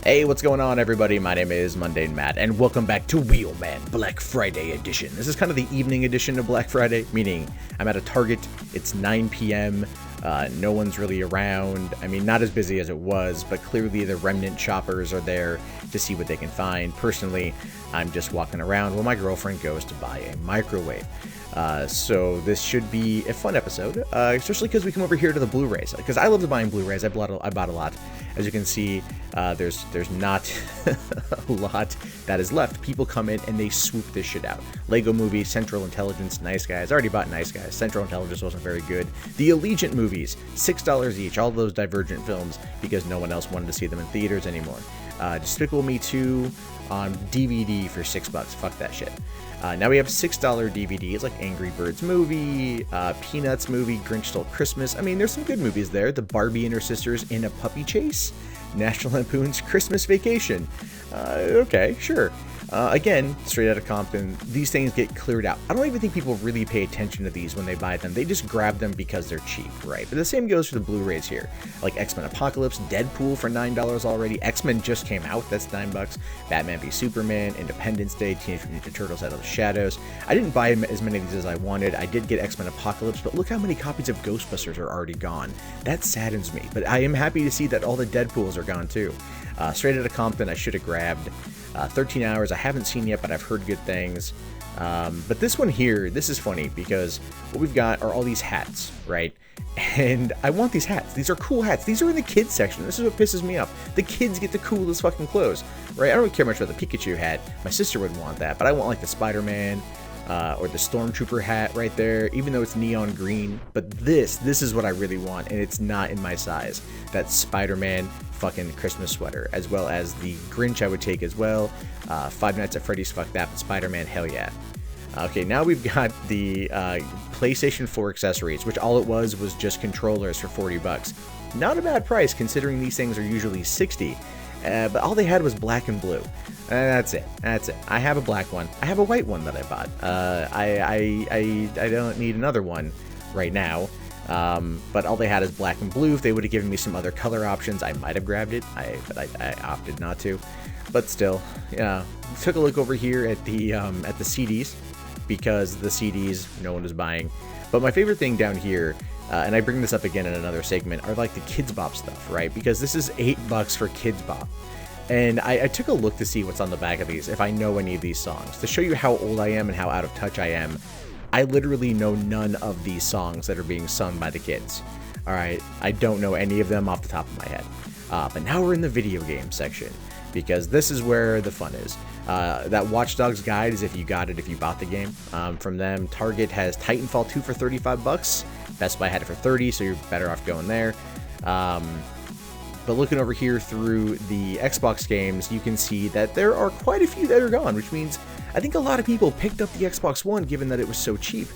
Hey, what's going on, everybody? My name is Mundane Matt, and welcome back to Wheelman Black Friday edition. This is kind of the evening edition of Black Friday, meaning I'm at a Target, it's 9 p.m., no one's really around. I mean, not as busy as it was, but clearly the remnant shoppers are there to see what they can find. Personally, I'm just walking around while my girlfriend goes to buy a microwave. So this should be a fun episode, especially because we come over here to the Blu-rays, because I love buying Blu-rays. I bought a lot. As you can see, there's not a lot that is left. People come in and they swoop this shit out. Lego Movie, Central Intelligence, Nice Guys. I already bought Nice Guys. Central Intelligence wasn't very good. The Allegiant movies, $6 each. All those Divergent films, because no one else wanted to see them in theaters anymore. Despicable Me 2 on DVD for $6. Fuck that shit. Now we have $6 DVDs like Angry Birds movie, Peanuts movie, Grinch Stole Christmas. I mean, there's some good movies there. The Barbie and Her Sisters in a Puppy Chase, National Lampoon's Christmas Vacation. Okay, sure. Again, straight out of Compton, these things get cleared out. I don't even think people really pay attention to these when they buy them. They just grab them because they're cheap, right? But the same goes for the Blu-rays here. Like X-Men Apocalypse, Deadpool for $9 already. X-Men just came out, that's $9. Batman v Superman, Independence Day, Teenage Mutant Ninja Turtles Out of the Shadows. I didn't buy as many of these as I wanted. I did get X-Men Apocalypse, but look how many copies of Ghostbusters are already gone. That saddens me, but I am happy to see that all the Deadpools are gone too. Straight out of Compton, I should have grabbed 13 Hours. I haven't seen yet, but I've heard good things. But this one here, this is funny because what we've got are all these hats, right? And I want these hats. These are cool hats. These are in the kids section. This is what pisses me off. The kids get the coolest fucking clothes, right? I don't care much about the Pikachu hat. My sister would want that, but I want like the Spider-Man or the Stormtrooper hat right there, even though it's neon green. But this is what I really want, and it's not in my size. That Spider-Man fucking Christmas sweater, as well as the Grinch I would take as well. Five Nights at Freddy's, fuck that, but Spider-Man, hell yeah. Okay, now we've got the PlayStation 4 accessories, which all it was just controllers for $40. Not a bad price considering these things are usually $60. But all they had was black and blue. That's it. I have a black one. I have a white one that I bought. I don't need another one right now. But all they had is black and blue. If they would have given me some other color options, I might have grabbed it. But I opted not to. But still, yeah. Took a look over here at the CDs, because the CDs no one is buying. But my favorite thing down here, and I bring this up again in another segment, are like the Kids Bop stuff, right? Because this is $8 for Kids Bop. And I took a look to see what's on the back of these, if I know any of these songs. To show you how old I am and how out of touch I am, I literally know none of these songs that are being sung by the kids. Alright, I don't know any of them off the top of my head. But now we're in the video game section, because this is where the fun is. That Watch Dogs guide is if you got it, if you bought the game from them. Target has Titanfall 2 for $35. Best Buy had it for $30, so you're better off going there. But looking over here through the Xbox games, you can see that there are quite a few that are gone, which means I think a lot of people picked up the Xbox One given that it was so cheap.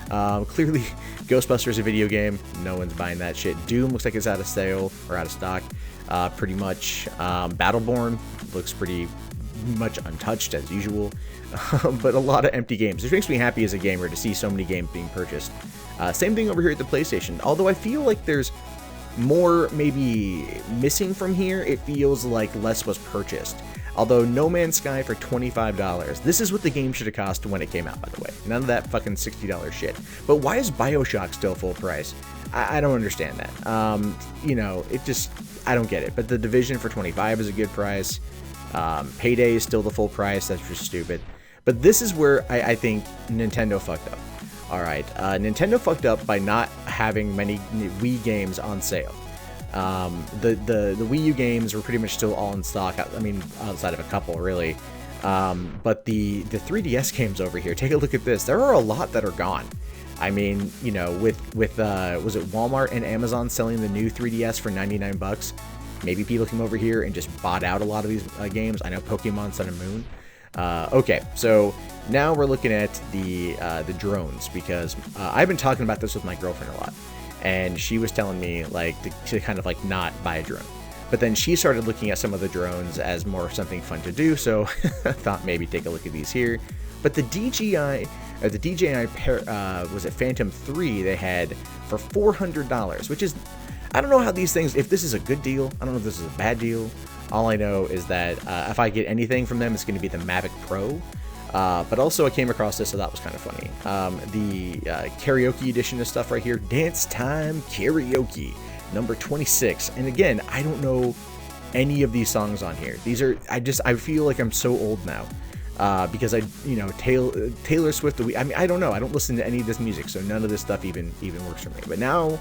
Clearly, Ghostbusters a video game. No one's buying that shit. Doom looks like it's out of sale or out of stock. Pretty much. Battleborn looks pretty much untouched as usual. But a lot of empty games, which makes me happy as a gamer to see so many games being purchased. Same thing over here at the PlayStation. Although I feel like there's more maybe missing from here, it feels like less was purchased. Although No Man's Sky for $25. This is what the game should have cost when it came out, by the way. None of that fucking $60 shit. But why is BioShock still full price? I don't understand that. You know, it just, I don't get it. But The Division for $25 is a good price. Payday is still the full price. That's just stupid. But this is where I think Nintendo fucked up. Alright, Nintendo fucked up by not having many Wii games on sale. The Wii U games were pretty much still all in stock. I mean, outside of a couple, really. But the 3DS games over here, take a look at this. There are a lot that are gone. I mean, you know, with was it Walmart and Amazon selling the new 3DS for $99? Maybe people came over here and just bought out a lot of these games. I know Pokemon Sun and Moon. Okay, so now we're looking at the drones, because I've been talking about this with my girlfriend a lot, and she was telling me like to kind of like not buy a drone. But then she started looking at some of the drones as more something fun to do, so I thought maybe take a look at these here. But the DJI was it Phantom 3 they had for $400, which is, I don't know how these things, if this is a good deal, I don't know if this is a bad deal. All I know is that if I get anything from them, it's going to be the Mavic Pro. But also I came across this, so that was kind of funny. The karaoke edition of stuff right here, Dance Time Karaoke, number 26. And again, I don't know any of these songs on here. These are, I feel like I'm so old now. Because Taylor Swift, I don't know. I don't listen to any of this music, so none of this stuff even works for me. But now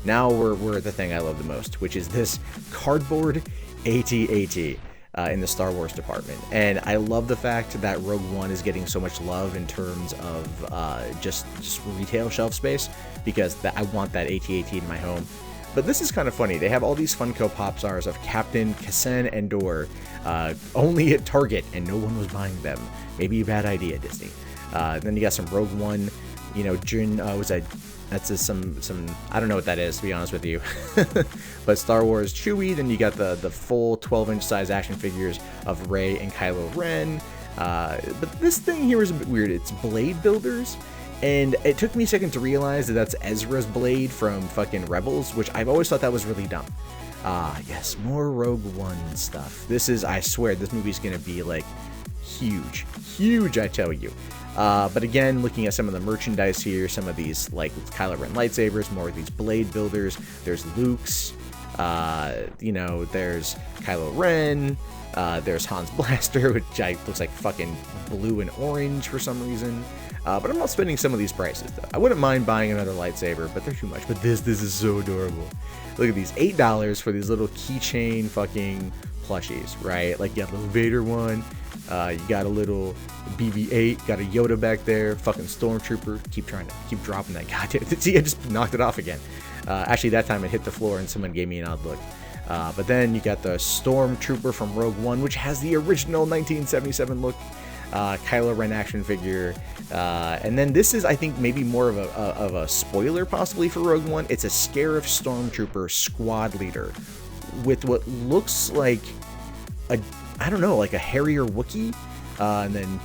we're at the thing I love the most, which is this cardboard AT-AT in the Star Wars department. And I love the fact that Rogue One is getting so much love in terms of just retail shelf space, because I want that AT-AT in my home. But this is kind of funny. They have all these Funko Pop stars of Captain Cassian Andor, only at Target, and no one was buying them. Maybe a bad idea, Disney. Then you got some Rogue One, that's some I don't know what that is, to be honest with you. But Star Wars Chewie. Then you got the full 12-inch size action figures of Rey and Kylo Ren. But this thing here is a bit weird. It's blade builders. And it took me a second to realize that that's Ezra's blade from fucking Rebels, which I've always thought that was really dumb. Yes, more Rogue One stuff. I swear, this movie's gonna be like huge, I tell you. But again, looking at some of the merchandise here, some of these like Kylo Ren lightsabers, more of these blade builders. There's Luke's, there's Kylo Ren, there's Han's blaster, which looks like fucking blue and orange for some reason. But I'm not spending some of these prices, though. I wouldn't mind buying another lightsaber, but they're too much. But this is so adorable. Look at these, $8 for these little keychain fucking plushies, right? Like, you got a little Vader one, you got a little BB-8, got a Yoda back there, fucking Stormtrooper. Keep dropping that goddamn. See, I just knocked it off again. Actually, that time it hit the floor and someone gave me an odd look. But then you got the Stormtrooper from Rogue One, which has the original 1977 look. Kylo Ren action figure, and then this is, I think, maybe more of a spoiler possibly for Rogue One. It's a Scarif Stormtrooper squad leader with what looks like like a Harrier Wookiee, and then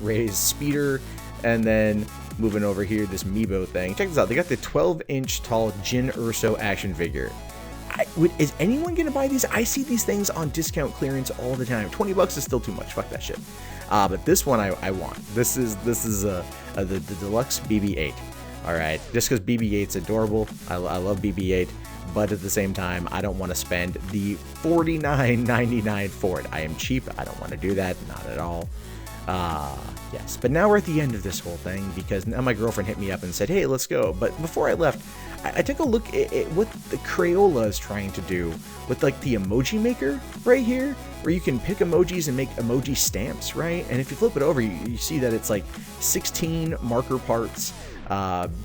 Rey's speeder, and then moving over here, this Meebo thing. Check this out. They got the 12-inch tall Jyn Erso action figure. Is anyone gonna buy these? I see these things on discount clearance all the time. $20 is still too much. Fuck that shit. But this one I want. This is the deluxe BB-8. All right, just because BB-8's adorable. I love BB-8, but at the same time, I don't want to spend the $49.99 for it. I am cheap. I don't want to do that. Not at all. Yes, but now we're at the end of this whole thing, because now my girlfriend hit me up and said, hey, let's go. But before I left, I took a look at what the Crayola is trying to do with like the Emoji Maker right here, where you can pick emojis and make emoji stamps, right? And if you flip it over, you see that it's like 16 marker parts,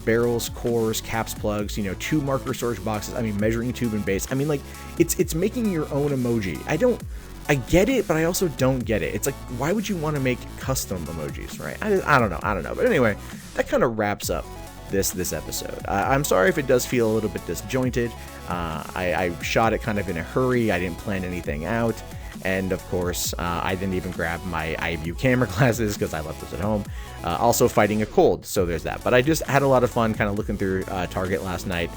barrels, cores, caps, plugs, 2 marker storage boxes, measuring tube and base. Like, it's making your own emoji. I get it, but I also don't get it. It's like, why would you want to make custom emojis, right? I don't know. But anyway, that kind of wraps up this episode. I'm sorry if it does feel a little bit disjointed. I shot it kind of in a hurry. I didn't plan anything out. And of course, I didn't even grab my iView camera glasses because I left those at home. Also fighting a cold, so there's that. But I just had a lot of fun kind of looking through Target last night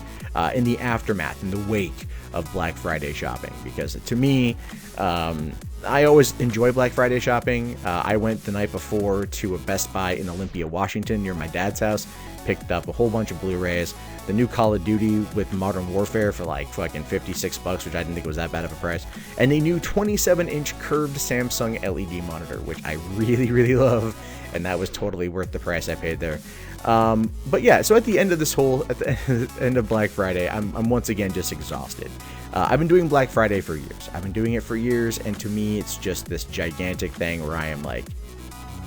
in the aftermath, in the wake of Black Friday shopping, because to me, I always enjoy Black Friday shopping. I went the night before to a Best Buy in Olympia, Washington, near my dad's house, picked up a whole bunch of Blu-rays, the new Call of Duty with Modern Warfare for like fucking $56, which I didn't think was that bad of a price, and a new 27-inch curved Samsung LED monitor, which I really love, and that was totally worth the price I paid there. But yeah, so at the end of the end of Black Friday, I'm once again just exhausted. I've been doing Black Friday for years. I've been doing it for years, and to me, it's just this gigantic thing where I am like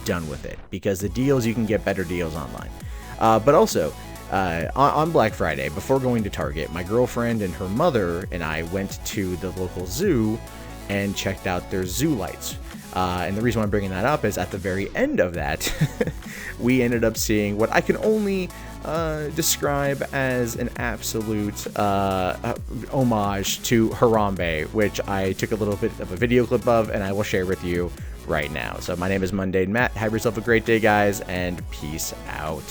done with it, because the deals, you can get better deals online. But also, on Black Friday, before going to Target, my girlfriend and her mother and I went to the local zoo and checked out their zoo lights. And the reason why I'm bringing that up is at the very end of that, we ended up seeing what I can only describe as an absolute homage to Harambe, which I took a little bit of a video clip of, and I will share with you right now. So my name is Mundane Matt. Have yourself a great day, guys, and peace out.